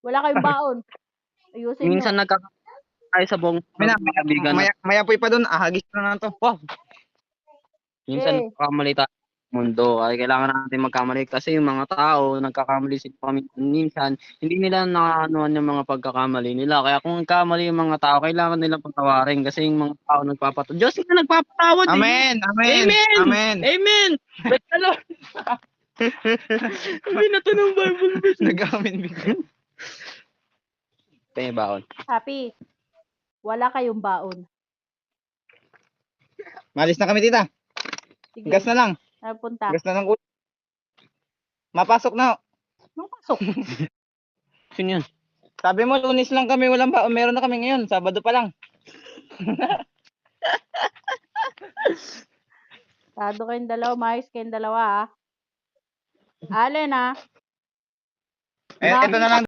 Wala kayong baon. Ayusin nyo. Minsan nagkakaroon tayo sa buong kaibigan. Maya po pa doon, ahagis na to. Wow. Minsan nagkakamali tayo sa mundo. Ay kailangan natin magkamali kasi yung mga tao nagkakamali sila minsan. Hindi nila nakaanuhan yung mga pagkakamali nila. Kaya kung nagkamali yung mga tao, kailangan nila patawarin kasi yung mga tao nagpapatawad. Diyos na nagpapatawad. Amen! Amen! Amen! Amen! Amen! Praise the Lord! Sabi na to ng Bible verse. Nag-amen bigla. Tayo baon. Happy. Wala kayong baon. Malis na kami, tita. Sige. Gas na lang. Napunta. Gas na lang. Mapasok na. Mapasok. Sino yun? Sabi mo, Lunes lang kami, walang baon. Meron na kami ngayon. Sabado pa lang. Tado kayong dalawa. Maayos kayong dalawa, ha? Allen, ha? Ito na lang.